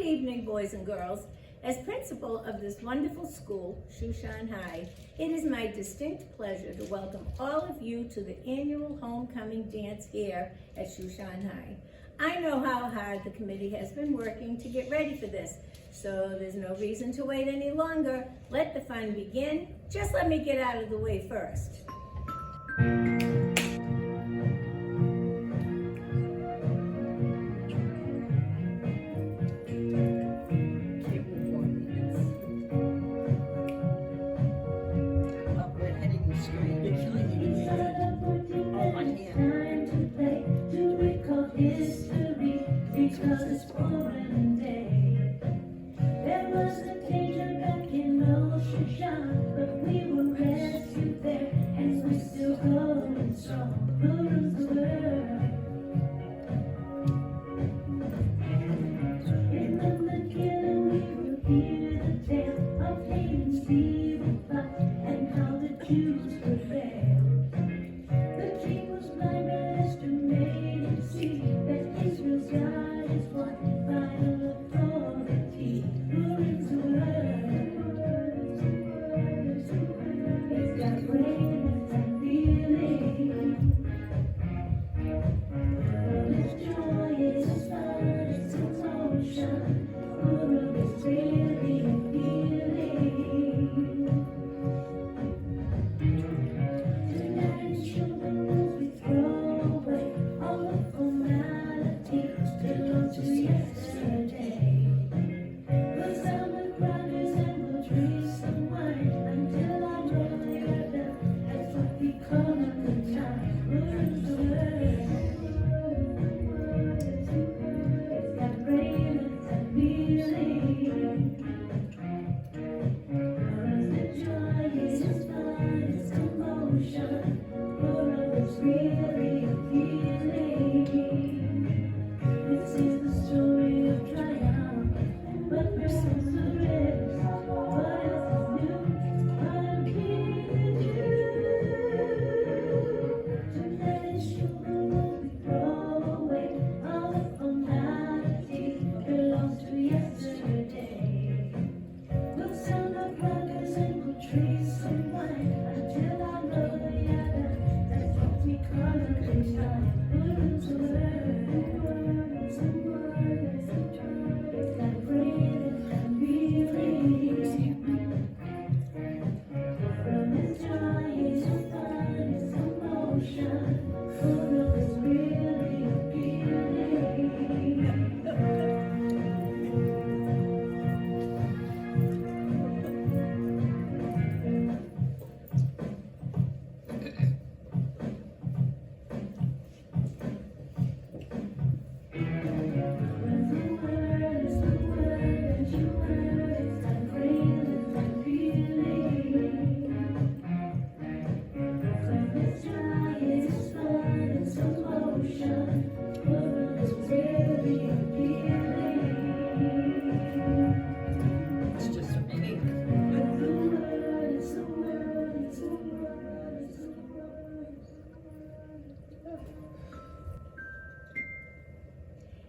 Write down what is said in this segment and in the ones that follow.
evening, boys and girls. As principal of this wonderful school, Shushan High, it is my distinct pleasure to welcome all of you to the annual homecoming dance here at Shushan High. I know how hard the committee has been working to get ready for this, so there's no reason to wait any longer. Let the fun begin. Just let me get out of the way first. Because it's pouring day. There was a danger back in Shushan, but we were rescued there, and we're still going strong. Who rules the world? In the beginning, we will hear the tale of Haman's evil plot and how the Jews prevailed. The king was blind, but Esther made him see that Israel's God.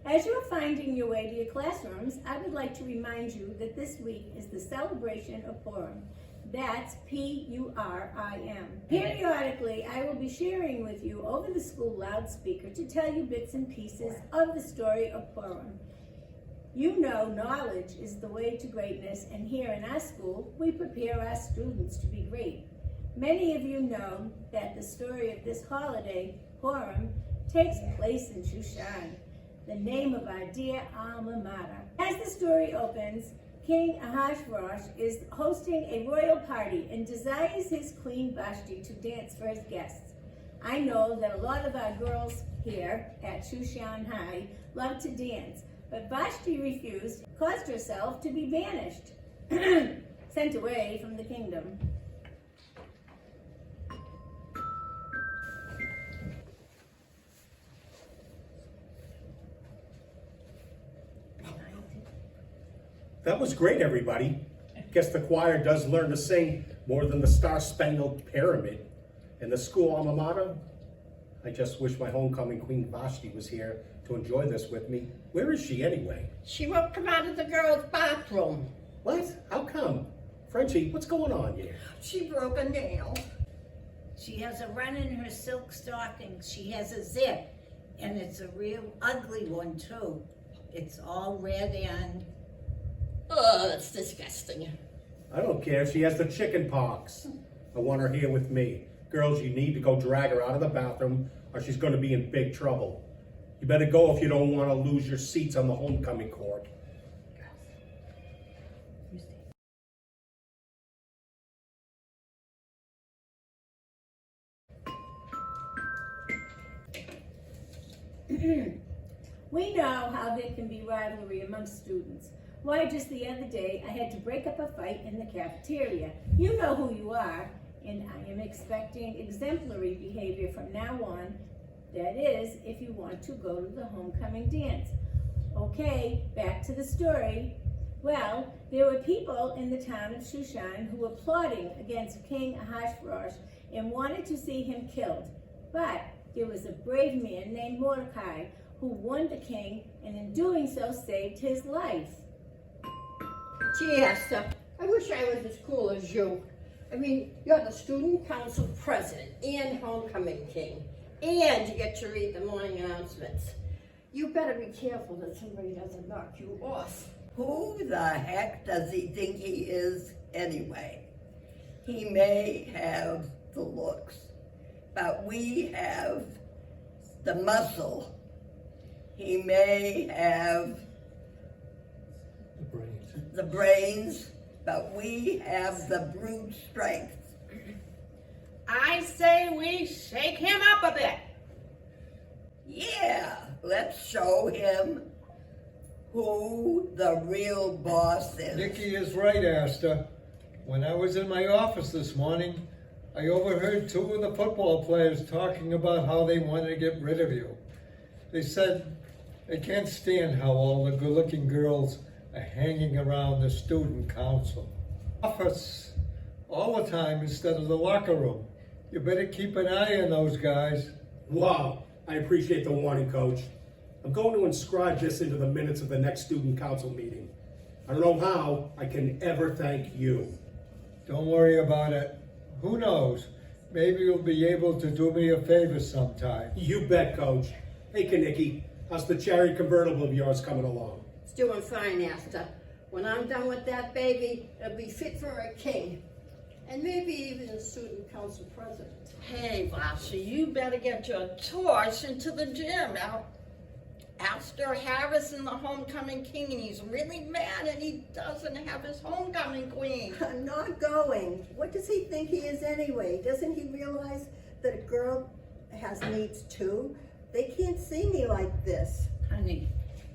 As you are finding your way to your classrooms, I would like to remind you that this week is the celebration of Purim. That's P-U-R-I-M. Periodically, I will be sharing with you over the school loudspeaker to tell you bits and pieces of the story of Purim. You know knowledge is the way to greatness, and here in our school, we prepare our students to be great. Many of you know that the story of this holiday, Purim, takes place in Shushan, the name of our dear alma mater. As the story opens, King Ahasuerus is hosting a royal party and desires his queen Vashti to dance for his guests. I know that a lot of our girls here at Shushan High love to dance, but Vashti refused, caused herself to be banished, sent away from the kingdom. That was great, everybody. Guess the choir does learn to sing more than the Star-Spangled Pyramid. And the school alma mater? I just wish my homecoming queen Vashti was here to enjoy this with me. Where is she anyway? She won't come out of the girls' bathroom. What? How come? Frenchie, what's going on here? She broke a nail. She has a run in her silk stockings. She has a zip, and it's a real ugly one too. It's all red and... Oh, that's disgusting. I don't care if she has the chicken pox. I want her here with me. Girls, you need to go drag her out of the bathroom or she's going to be in big trouble. You better go if you don't want to lose your seats on the homecoming court. We know how there can be rivalry amongst students. Why, just the other day, I had to break up a fight in the cafeteria. You know who you are, and I am expecting exemplary behavior from now on. That is, if you want to go to the homecoming dance. Okay, back to the story. Well, there were people in the town of Shushan who were plotting against King Ahasuerus and wanted to see him killed. But there was a brave man named Mordecai who warned the king, and in doing so saved his life. Gee, Esther, I wish I was as cool as you. I mean, you're the student council president and homecoming king, and you get to read the morning announcements. You better be careful that somebody doesn't knock you off. Who the heck does he think he is anyway? He may have the looks, but we have the muscle. He may have the brains, but we have the brute strength. I say we shake him up a bit. Yeah, let's show him who the real boss is. Nikki is right, Asta. When I was in my office this morning, I overheard two of the football players talking about how they wanted to get rid of you. They said they can't stand how all the good-looking girls are hanging around the student council office all the time instead of the locker room. You better keep an eye on those guys. Wow, I appreciate the warning, Coach. I'm going to inscribe this into the minutes of the next student council meeting. I don't know how I can ever thank you. Don't worry about it. Who knows? Maybe you'll be able to do me a favor sometime. You bet, Coach. Hey, Kanicki, how's the cherry convertible of yours coming along? It's doing fine, Esther. When I'm done with that baby, it'll be fit for a king. And maybe even a student council president. Hey, Vashti, you better get your torch into the gym. Now, Astor Harrison, the homecoming king, and he's really mad and he doesn't have his homecoming queen. I'm not going. What does he think he is anyway? Doesn't he realize that a girl has needs too? They can't see me like this. Honey,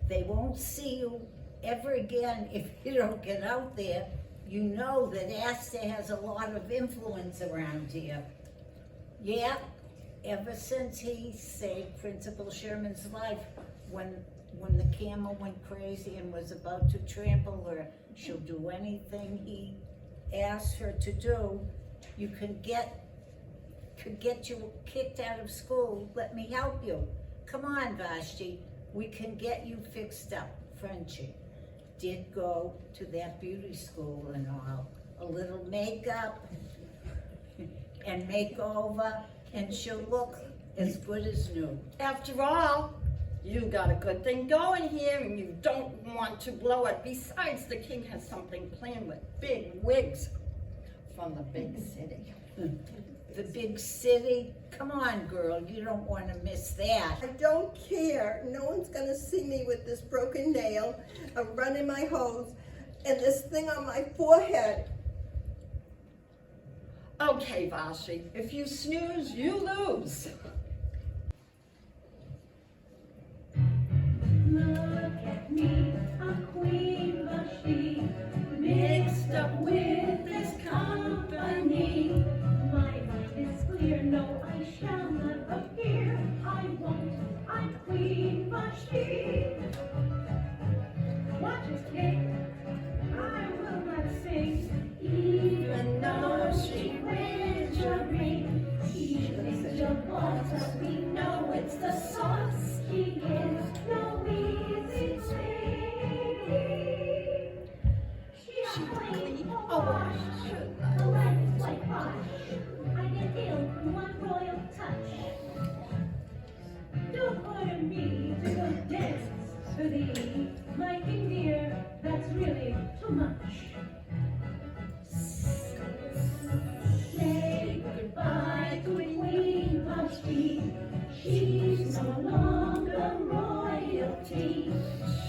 they won't see you ever again if you don't get out there. You know that Asta has a lot of influence around here. Yeah, ever since he saved Principal Sherman's life when the camel went crazy and was about to trample her. She'll do anything he asks her to do. You could get you kicked out of school. Let me help you. Come on, Vashti. We can get you fixed up. Frenchie did go to that beauty school and all. A little makeup and makeover, and she'll look as good as new. After all, you got a good thing going here and you don't want to blow it. Besides, the king has something planned with big wigs from the big city. The big city? Come on, girl, you don't want to miss that. I don't care. No one's gonna see me with this broken nail, a run in my hose, and this thing on my forehead. Okay, Vashti, if you snooze, you lose. Look at me, I'm Queen Vashti, mixed up with this company. My mind is clear, no, I shall not appear. I won't, I'm Queen Vashti. Watch us kick, I will not sing, even though she wears a ring. She is your boss, but we know.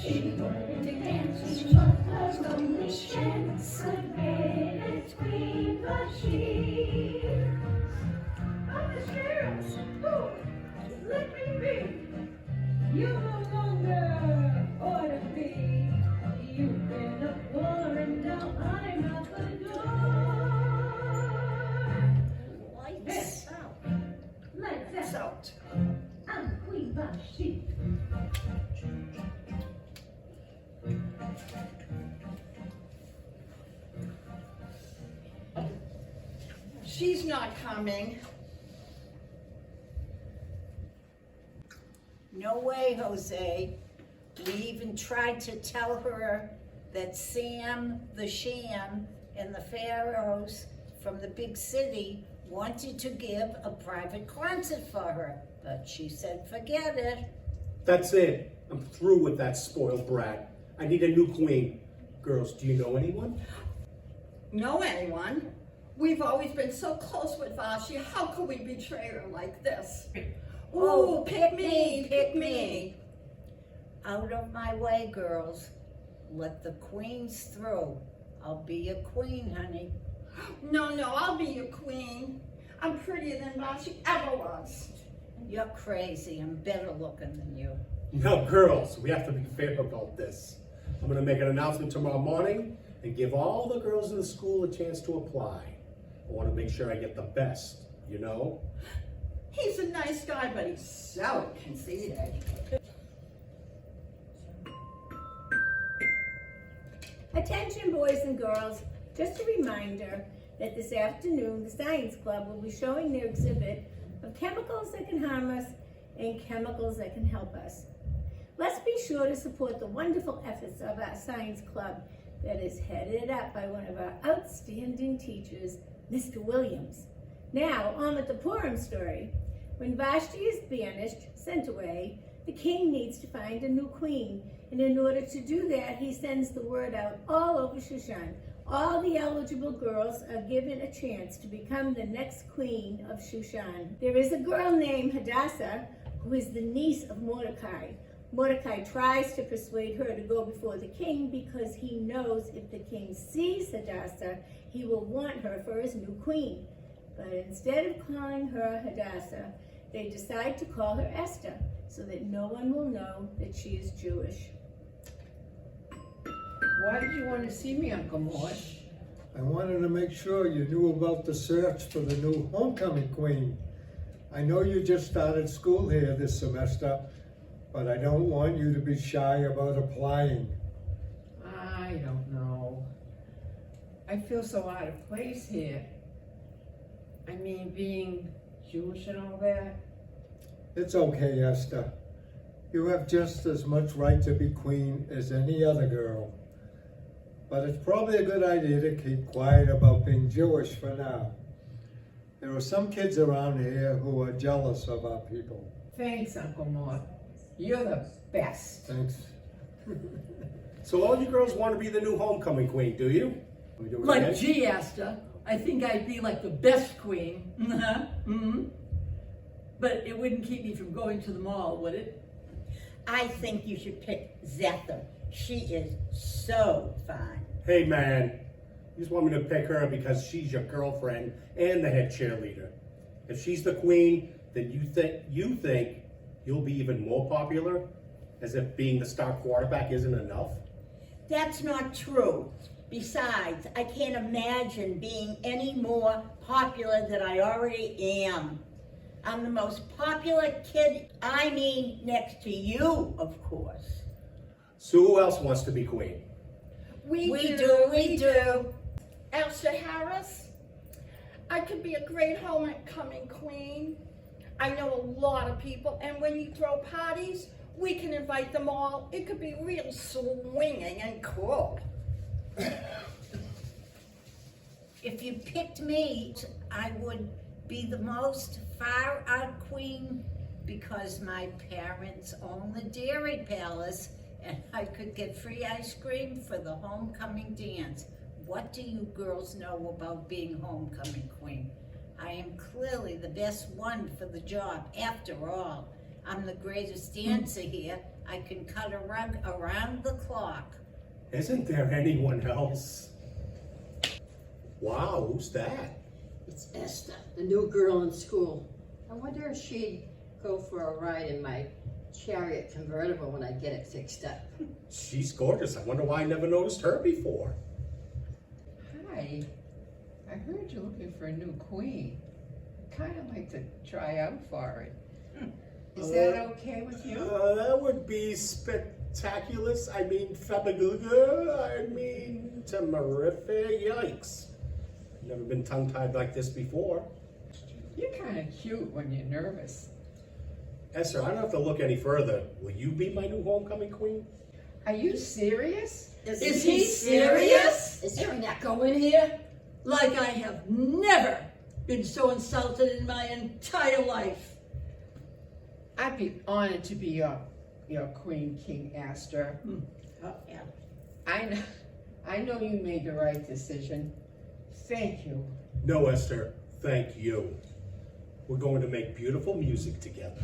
She wanted to dance, but was no chance. Could win its queen, but she. I'm the sheriff. Oh, let me be. You no longer ought to be. You've been a whore, now I'm out the door. Lights out. Lights out. out. I'm Queen Vashti. She's not coming. No way, Jose. We even tried to tell her that Sam the Sham and the Pharaohs from the big city wanted to give a private concert for her, but she said forget it. That's it. I'm through with that spoiled brat. I need a new queen. Girls, do you know anyone? Know anyone? We've always been so close with Vashti. How could we betray her like this? Oh, Ooh, pick me, pick me. Out of my way, girls. Let the queens through. I'll be your queen, honey. No, I'll be your queen. I'm prettier than Vashti ever was. You're crazy. I'm better looking than you. No, girls, we have to be fair about this. I'm gonna make an announcement tomorrow morning and give all the girls in the school a chance to apply. I wanna make sure I get the best, you know? He's a nice guy, but he's so conceited. Attention, boys and girls. Just a reminder that this afternoon, the Science Club will be showing their exhibit of chemicals that can harm us and chemicals that can help us. Let's be sure to support the wonderful efforts of our Science Club that is headed up by one of our outstanding teachers, Mr. Williams. Now, on with the Purim story. When Vashti is banished, sent away, the king needs to find a new queen. And in order to do that, he sends the word out all over Shushan. All the eligible girls are given a chance to become the next queen of Shushan. There is a girl named Hadassah who is the niece of Mordecai. Mordecai tries to persuade her to go before the king because he knows if the king sees Hadassah, he will want her for his new queen. But instead of calling her Hadassah, they decide to call her Esther so that no one will know that she is Jewish. Why did you want to see me, Uncle Mort? I wanted to make sure you knew about the search for the new homecoming queen. I know you just started school here this semester, but I don't want you to be shy about applying. I don't know. I feel so out of place here. I mean, being Jewish and all that. It's okay, Esther. You have just as much right to be queen as any other girl. But it's probably a good idea to keep quiet about being Jewish for now. There are some kids around here who are jealous of our people. Thanks, Uncle Mort. You're the best. Thanks. So all you girls want to be the new homecoming queen, do you? We do it Like, again? gee, Esther, I think I'd be like the best queen. But it wouldn't keep me from going to the mall, would it? I think you should pick Zether. She is so fine. Hey man, you just want me to pick her because she's your girlfriend and the head cheerleader. If she's the queen, then you think you'll be even more popular? As if being the star quarterback isn't enough? That's not true. Besides, I can't imagine being any more popular than I already am. I'm the most popular kid, next to you, of course. So who else wants to be queen? We do. Elsa Harris, I could be a great homecoming queen. I know a lot of people, and when you throw parties, we can invite them all. It could be real swinging and cool. If you picked me, I would be the most far out queen because my parents own the Dairy Palace and I could get free ice cream for the homecoming dance. What do you girls know about being homecoming queen? I am clearly the best one for the job. After all, I'm the greatest dancer here I can cut a rug around the clock. Isn't there anyone else? Wow, who's that? It's Esther, the new girl in school. I wonder if she'd go for a ride in my chariot convertible when I get it fixed up. She's gorgeous. I wonder why I never noticed her before. Hi. I heard you're looking for a new queen. Kind of like to try out for it. Is that okay with you? That would be spectacular. I mean, fabulous. I mean, tamarife. Yikes. Never been tongue-tied like this before. You're kind of cute when you're nervous. Esther, I don't have to look any further. Will you be my new homecoming queen? Are you serious? Is he serious? Is there an echo in here? Like I have never been so insulted in my entire life. I'd be honored to be your queen, King Astor. Oh, yeah. I know you made the right decision. Thank you. No, Esther. Thank you. We're going to make beautiful music together.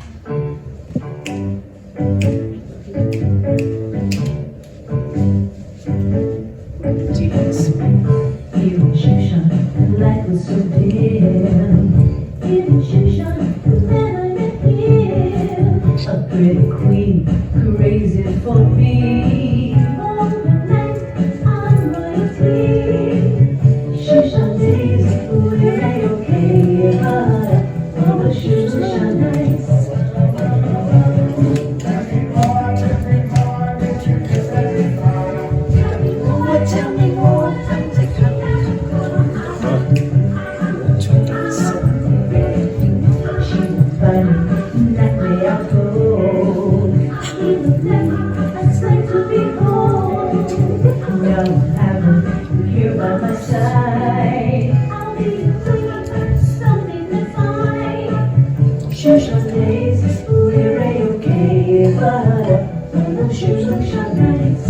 Even Shushan, the light was so dim. Even Shushan, the man I met here. A pretty queen, crazy for me. All the night, I'm royalty. Shushan days, we're A-okay, but all the Shushan nights. Tell me more. Here by my side, I'll be your queen, something divine. Shushan days, we're A-okay, but all those Shushan nights.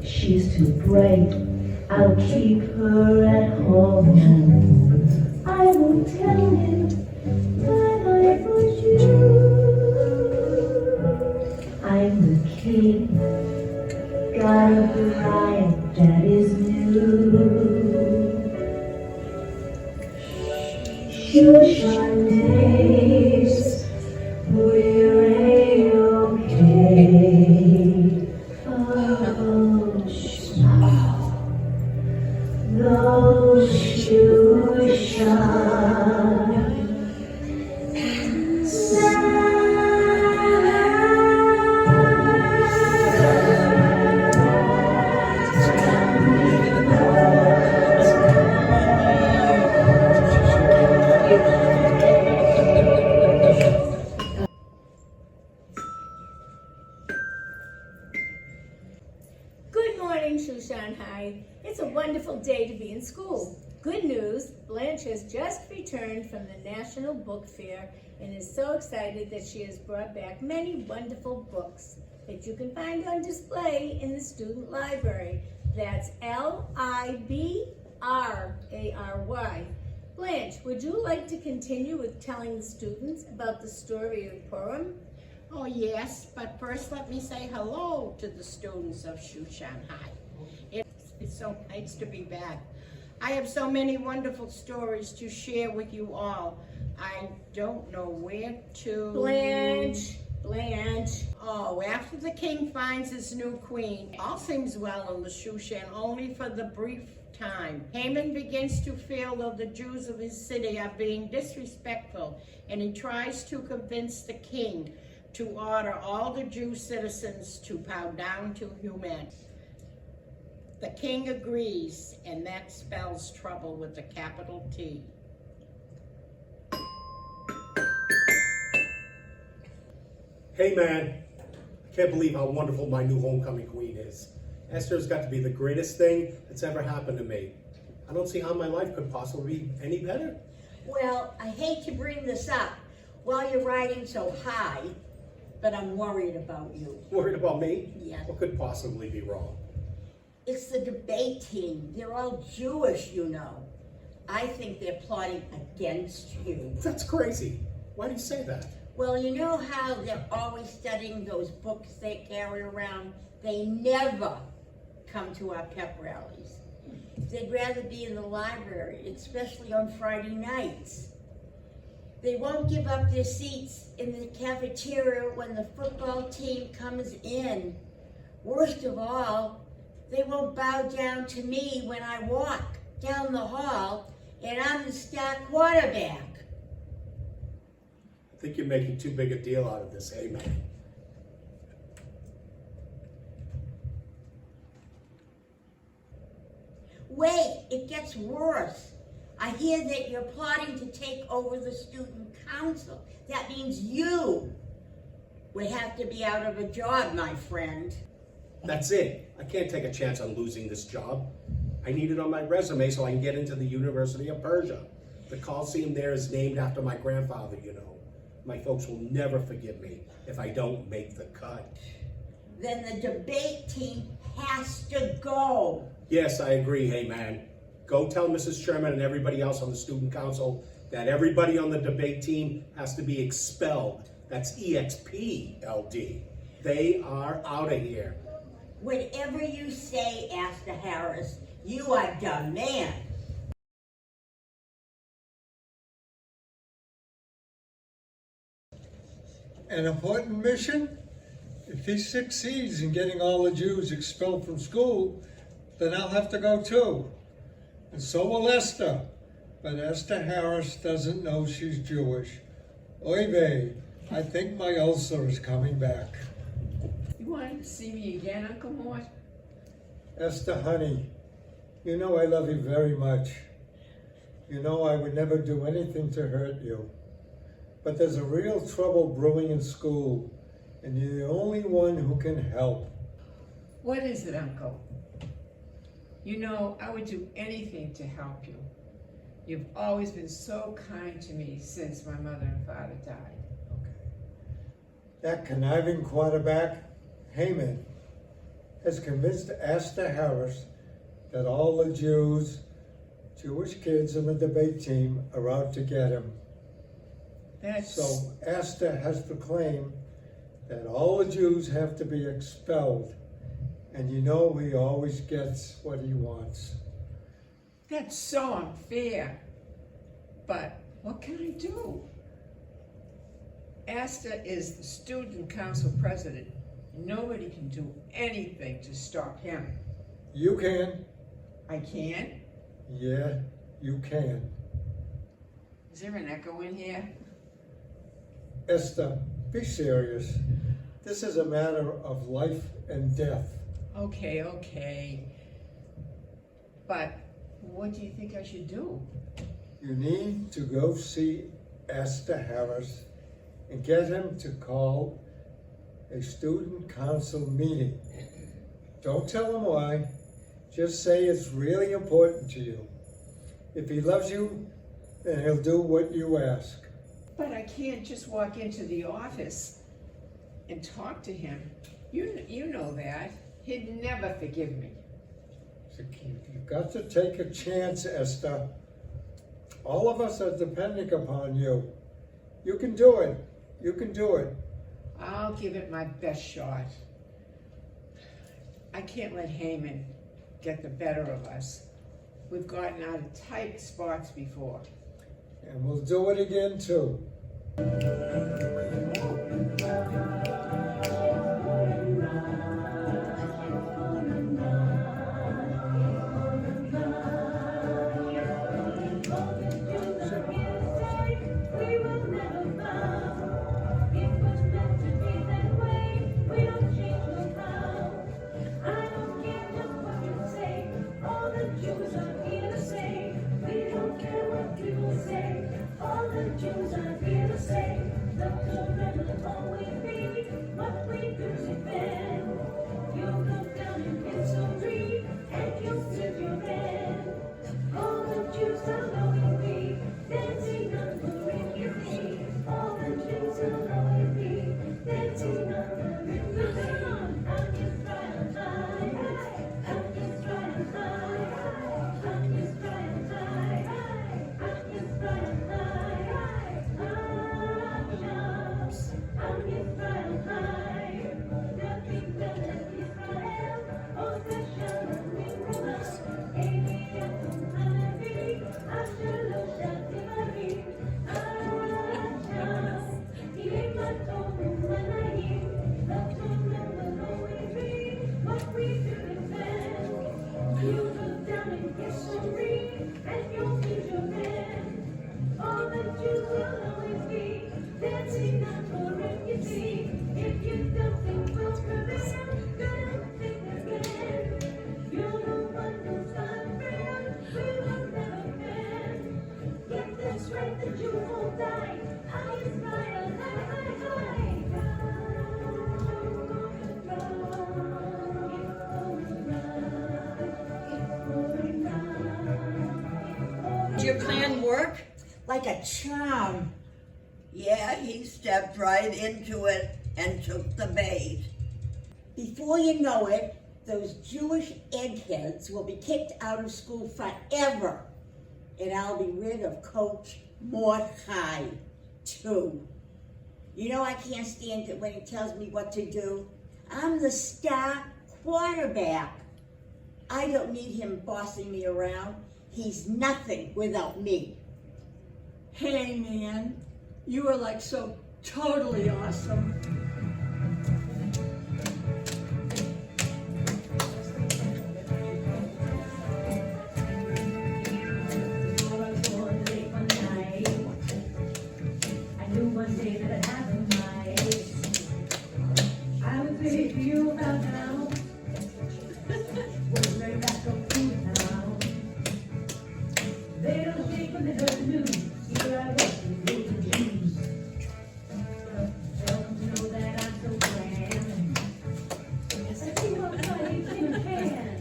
She's too bright, I'll keep her at home. I won't tell him that I was you. I'm the king, got a bride that is new. Shushan days, we're A-okay. Oh, Shushan. news, Blanche has just returned from the National Book Fair and is so excited that she has brought back many wonderful books that you can find on display in the student library. That's Library. Blanche, would you like to continue with telling the students about the story of Purim? Oh yes, but first let me say hello to the students of Shushan High. It's so nice to be back. I have so many wonderful stories to share with you all. I don't know where to... Blanche. Oh, after the king finds his new queen, all seems well in the Shushan, only for the brief time. Haman begins to feel that the Jews of his city are being disrespectful, and he tries to convince the king to order all the Jew citizens to bow down to Haman. The king agrees, and that spells trouble with a capital T. Hey man, I can't believe how wonderful my new homecoming queen is. Esther's got to be the greatest thing that's ever happened to me. I don't see how my life could possibly be any better. Well, I hate to bring this up while you're riding so high, but I'm worried about you. Worried about me? Yes. What could possibly be wrong? It's the debate team. They're all Jewish, you know. I think they're plotting against you. That's crazy. Why do you say that? Well, you know how they're always studying those books they carry around? They never come to our pep rallies. They'd rather be in the library, especially on Friday nights. They won't give up their seats in the cafeteria when the football team comes in. Worst of all, they won't bow down to me when I walk down the hall and I'm the star quarterback. I think you're making too big a deal out of this, hey man. Wait, it gets worse. I hear that you're plotting to take over the student council. That means you would have to be out of a job, my friend. That's it. I can't take a chance on losing this job. I need it on my resume so I can get into the University of Persia. The Coliseum there is named after my grandfather, you know. My folks will never forgive me if I don't make the cut. Then the debate team has to go. Yes, I agree, hey man. Go tell Mrs. Sherman and everybody else on the student council that everybody on the debate team has to be expelled. That's EXPLD. They are out of here. Whatever you say, Asta Harris, you are the man. An important mission? If he succeeds in getting all the Jews expelled from school, then I'll have to go too. And so will Esther. But Esther Harris doesn't know she's Jewish. Oy vey, I think my ulcer is coming back. You wanted to see me again, Uncle Mort? Esther, honey, you know I love you very much. You know I would never do anything to hurt you. But there's a real trouble brewing in school, and you're the only one who can help. What is it, Uncle? You know, I would do anything to help you. You've always been so kind to me since my mother and father died. Okay. That conniving quarterback, Haman, has convinced Asta Harris that all the Jewish kids in the debate team are out to get him. So Asta has proclaimed that all the Jews have to be expelled. And you know he always gets what he wants. That's so unfair. But what can I do? Asta is the student council president. Nobody can do anything to stop him. You can. I can? Yeah, you can. Is there an echo in here? Esther, be serious. This is a matter of life and death. Okay. But what do you think I should do? You need to go see Asta Harris and get him to call a student council meeting. Don't tell him why. Just say it's really important to you. If he loves you, then he'll do what you ask. But I can't just walk into the office and talk to him. You know that. He'd never forgive me. You've got to take a chance, Esther. All of us are depending upon you. You can do it. You can do it. I'll give it my best shot. I can't let Haman get the better of us. We've gotten out of tight spots before. And we'll do it again, too. Jews are here to say, the children will always be what we do defend. You'll look down in history and you'll see your man. All the Jews will always be dancing on the refugee. All the Jews will always be dancing on the refugee. I'm just trying high, I'm just trying high, I'm just trying high, I'm just trying high. And you'll see your man. All the Jews will always be dancing on the refugee. If you don't think we'll prevail, then think again. You're the one who's unfair, we will never bend. Get this right, the Jews won't die. I inspire, Did your plan work? Like a charm. Yeah, he stepped right into it and took the bait. Before you know it, those Jewish eggheads will be kicked out of school forever. And I'll be rid of Coach Mordecai, too. You know I can't stand it when he tells me what to do. I'm the star quarterback. I don't need him bossing me around. He's nothing without me. Hey, man, you are like so totally awesome. I knew one day that I'd have a night. I would say to you about now. We're ready back up to now. They don't think when they heard the news. Here I was in the Jews. Tell them to know that I'm so grand. Yes, I think I'm fighting in your hand.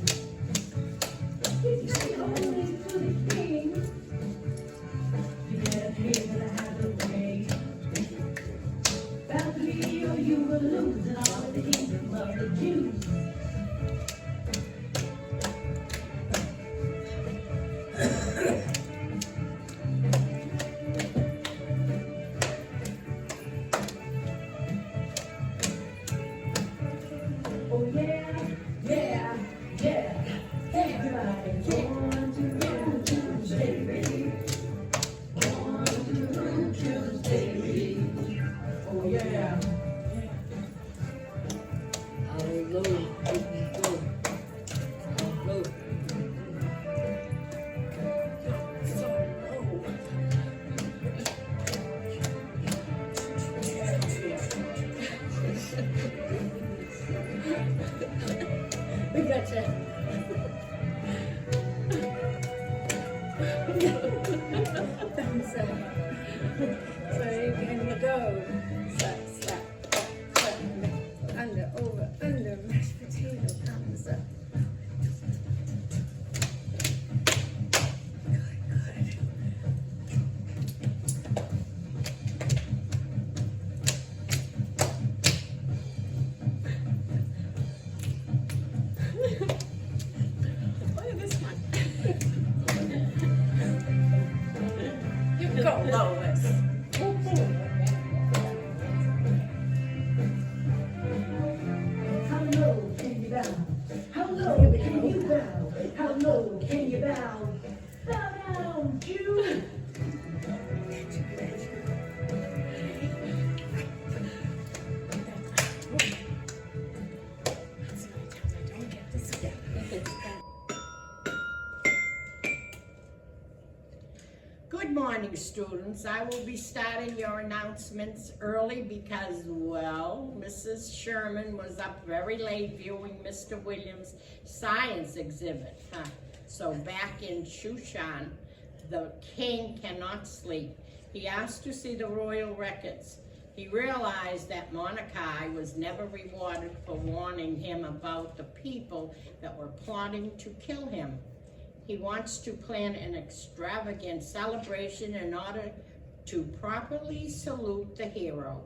He's coming only to the king. You better pay for the have the way. Bound to be or you will lose in all of the kingdom of the Jews. Oh yeah, yeah, yeah. Everybody born to Jews, baby. Born to Jews, baby. Oh yeah. Hallelujah. We got you. Thumbs up. So and you go. Slap, slap, slap, under, over, under, mashed potato, thumbs up. Good, good. Lois. How low can you bow? How low can you bow? How low can you bow? Bow down, Jew. Good morning, students. I will be starting your announcements early because, well, Mrs. Sherman was up very late viewing Mr. Williams' science exhibit. So back in Shushan, the king cannot sleep. He asked to see the royal records. He realized that Mordecai was never rewarded for warning him about the people that were plotting to kill him. He wants to plan an extravagant celebration in order to properly salute the hero.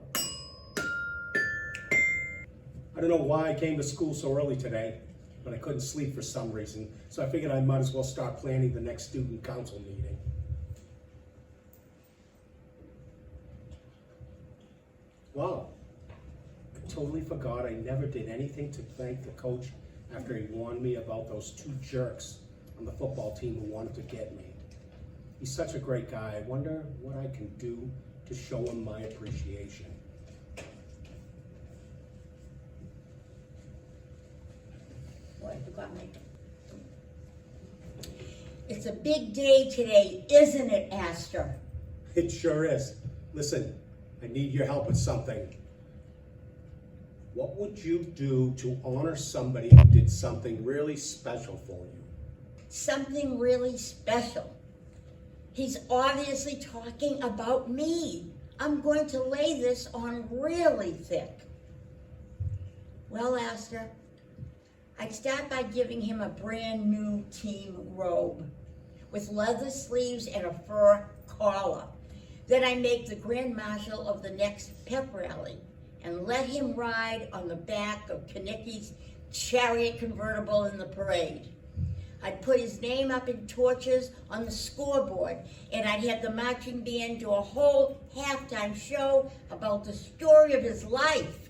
I don't know why I came to school so early today, but I couldn't sleep for some reason, so I figured I might as well start planning the next student council meeting. Wow, I totally forgot I never did anything to thank the coach after he warned me about those two jerks on the football team who wanted to get me. He's such a great guy. I wonder what I can do to show him my appreciation. Boy, I forgot my. It's a big day today, isn't it, Astor? It sure is. Listen, I need your help with something. What would you do to honor somebody who did something really special for you? Something really special. He's obviously talking about me. I'm going to lay this on really thick. Well, Astor, I'd start by giving him a brand new team robe with leather sleeves and a fur collar. Then I make the Grand Marshal of the next pep rally and let him ride on the back of Kanicki's chariot convertible in the parade. I'd put his name up in torches on the scoreboard, and I'd have the marching band do a whole halftime show about the story of his life.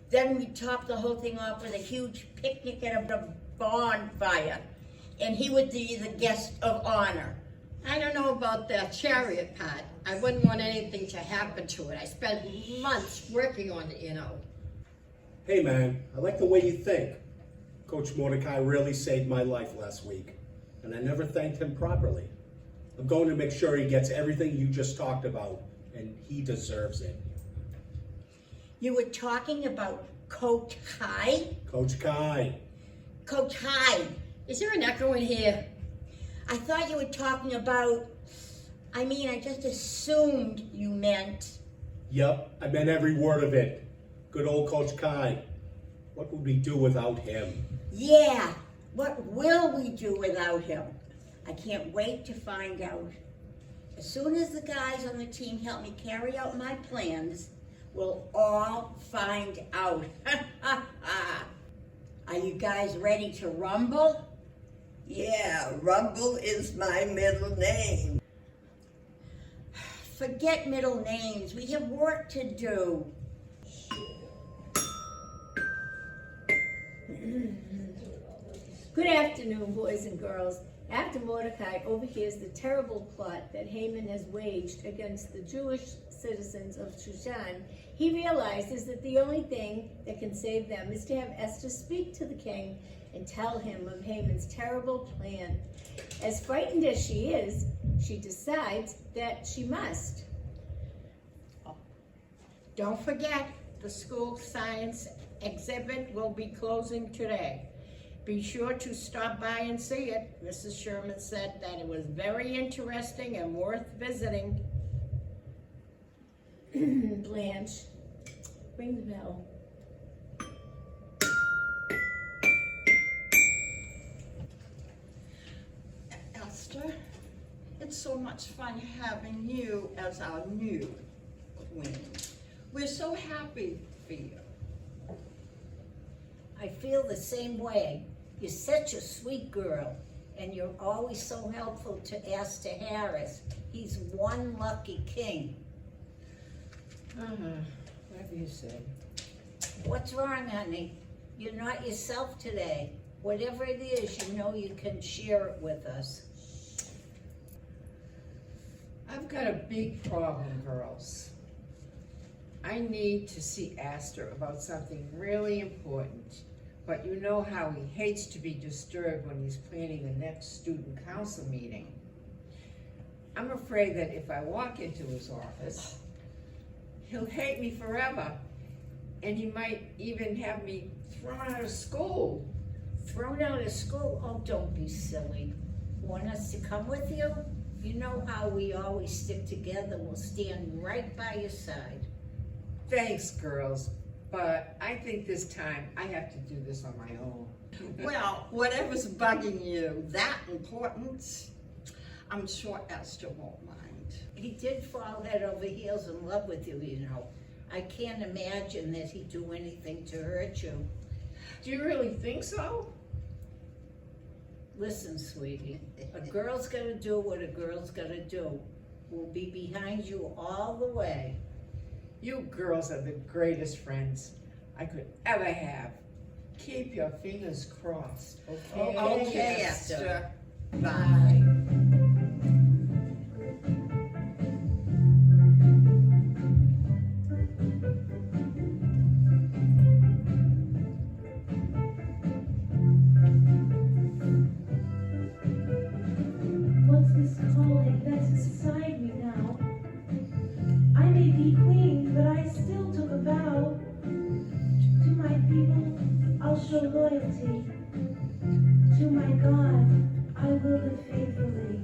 Then we'd top the whole thing off with a huge picnic and a bonfire, and he would be the guest of honor. I don't know about that chariot part. I wouldn't want anything to happen to it. I spent months working on it, you know. Hey man, I like the way you think. Coach Mordecai really saved my life last week, and I never thanked him properly. I'm going to make sure he gets everything you just talked about, and he deserves it. You were talking about Coach Kai? Coach Kai. Coach Kai. Is there an echo in here? I thought you were talking about, I just assumed you meant. Yup, I meant every word of it. Good old Coach Kai. What would we do without him? Yeah, what will we do without him? I can't wait to find out. As soon as the guys on the team help me carry out my plans, we'll all find out. Are you guys ready to rumble? Yeah, Rumble is my middle name. Forget middle names. We have work to do. Good afternoon, boys and girls. After Mordecai overhears the terrible plot that Haman has waged against the Jewish citizens of Shushan, he realizes that the only thing that can save them is to have Esther speak to the king and tell him of Haman's terrible plan. As frightened as she is, she decides that she must. Don't forget, the school science exhibit will be closing today. Be sure to stop by and see it. Mrs. Sherman said that it was very interesting and worth visiting. Blanche, ring the bell. Esther, it's so much fun having you as our new queen. We're so happy for you. I feel the same way. You're such a sweet girl. And you're always so helpful to Astor Harris. He's one lucky king. Whatever you say. What's wrong, honey? You're not yourself today. Whatever it is, you know you can share it with us. I've got a big problem, girls. I need to see Astor about something really important. But you know how he hates to be disturbed when he's planning the next student council meeting. I'm afraid that if I walk into his office, he'll hate me forever. And he might even have me thrown out of school. Thrown out of school? Oh, don't be silly. Want us to come with you? You know how we always stick together. We'll stand right by your side. Thanks, girls. But I think this time I have to do this on my own. Well, whatever's bugging you that important, I'm sure Esther won't mind. He did fall head over heels in love with you, you know. I can't imagine that he'd do anything to hurt you. Do you really think so? Listen, sweetie, a girl's gotta do what a girl's gotta do. We'll be behind you all the way. You girls are the greatest friends I could ever have. Keep your fingers crossed, okay? Okay, Esther. Esther. Bye. What's this calling that's inside me now? I may be queen, but I still took a vow. To my people, I'll show loyalty. To my God, I will live faithfully.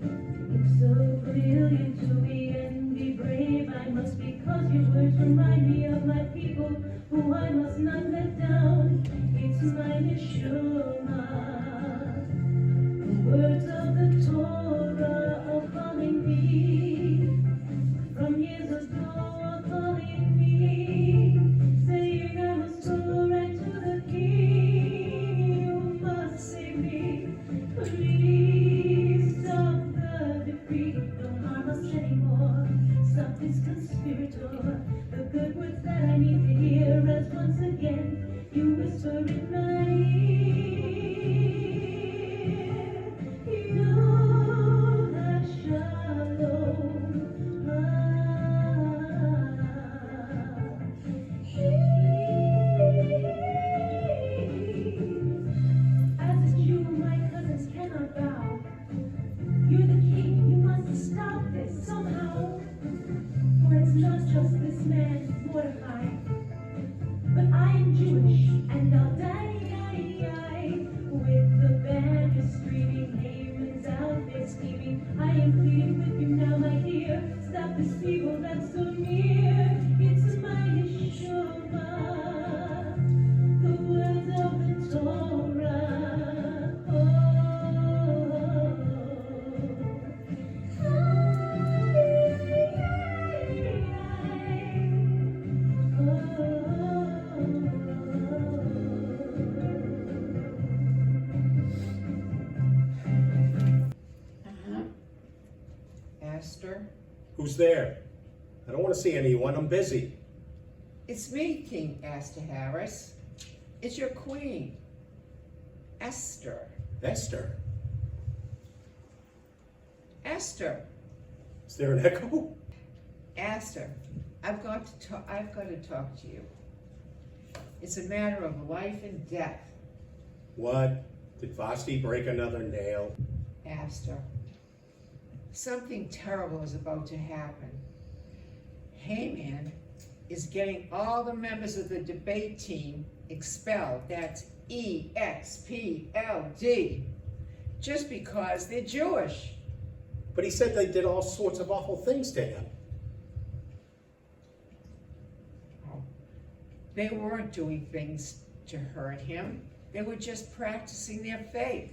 It's so brilliant to be and be brave. I must, because your words remind me of my people, who I must not let down. It's my neshama. The words of the Torah are calling me. From years ago are calling me, saying I must go right to the King. You must save me. Please stop the decree. Don't harm us anymore. Stop this conspirator. The good words that I need to hear as once again you whisper in my ear. You have shalom. As a Jew, my cousins cannot bow. You're the king, you must stop this somehow. For it's not just this man, Mordecai, but I am Jewish, and I'll die. With the banner streaming, Haman's out there scheming. I am pleading with you now, my dear. Stop this evil that's so near. It's my Yeshua, the words of the Torah. Astor? Who's there? I don't want to see anyone. I'm busy. It's me, King Astor Harris. It's your queen, Esther. Esther, Esther, is there an echo? Astor, I've got to talk to you. It's a matter of life and death. What? Did Vasti break another nail? Astor, something terrible is about to happen. Haman is getting all the members of the debate team expelled. That's EXPLD. Just because they're Jewish. But he said they did all sorts of awful things to him. They weren't doing things to hurt him. They were just practicing their faith.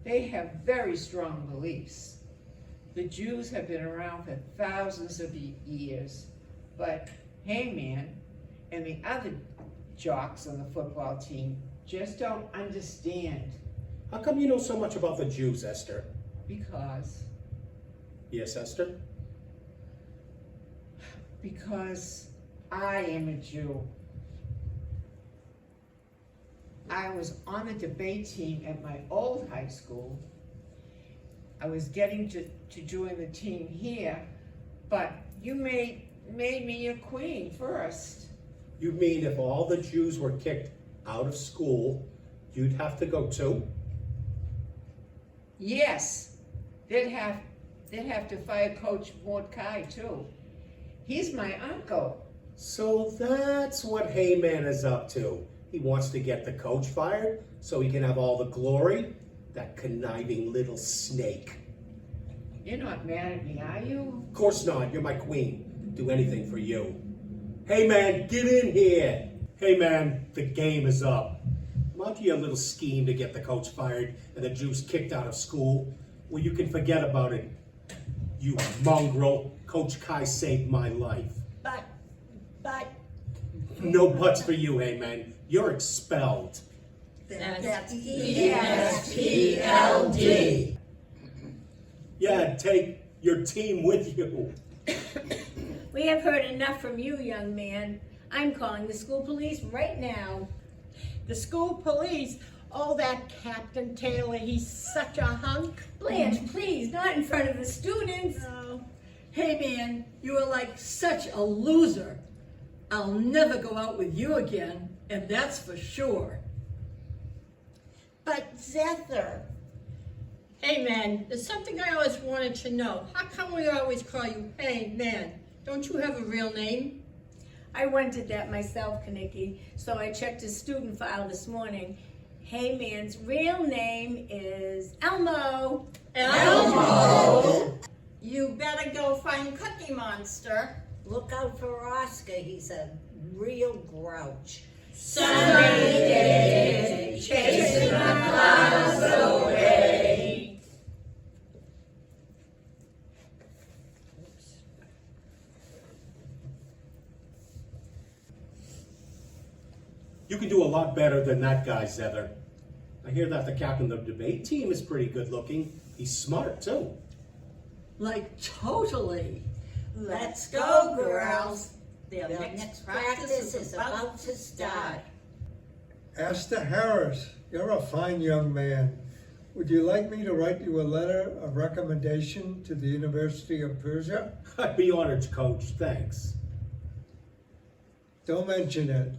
They have very strong beliefs. The Jews have been around for thousands of years, but Haman and the other jocks on the football team just don't understand. How come you know so much about the Jews, Esther? Because Yes, Esther? I am a Jew. I was on the debate team at my old high school. I was getting to join the team here, but you made me your queen first. You mean if all the Jews were kicked out of school, you'd have to go too? Yes, they'd have to fire Coach Mordecai too. He's my uncle. So that's what Heyman is up to. He wants to get the coach fired so he can have all the glory? That conniving little snake. You're not mad at me, are you? Of course not, you're my queen. Do anything for you. Hey man, get in here. Hey man, the game is up. I'm onto your little scheme to get the coach fired and the Jews kicked out of school. Well, you can forget about it. You mongrel. Coach Kai saved my life. But, No buts for you, hey man. You're expelled. That's ESPLD. Yeah, take your team with you. We have heard enough from you, young man. I'm calling the school police right now. The school police, oh, that Captain Taylor, he's such a hunk. Blanche, please, not in front of the students. Hey man, you are like such a loser. I'll never go out with you again, and that's for sure. But Zether, hey man, there's something I always wanted to know. How come we always call you hey man? Don't you have a real name? I wondered that myself, Kanicki, so I checked his student file this morning. Heyman's real name is Elmo. Elmo! You better go find Cookie Monster. Look out for Oscar, he's a real grouch. Sunny day, chasing the clouds away. You can do a lot better than that guy, Zether. I hear that the captain of the debate team is pretty good looking. He's smart, too. Like totally. Let's go, girls. The next practice is about to start. Esther Harris, you're a fine young man. Would you like me to write you a letter of recommendation to the University of Persia? I'd be honored, Coach. Thanks. Don't mention it.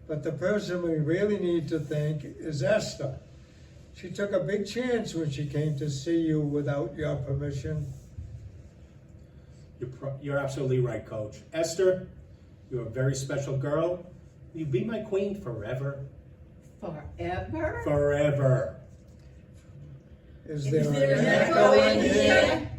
But the person we really need to thank is Esther. She took a big chance when she came to see you without your permission. You're absolutely right, Coach. Esther, you're a very special girl. Will you be my queen forever? Forever? Forever. Is there there an an echo echo in in here? here?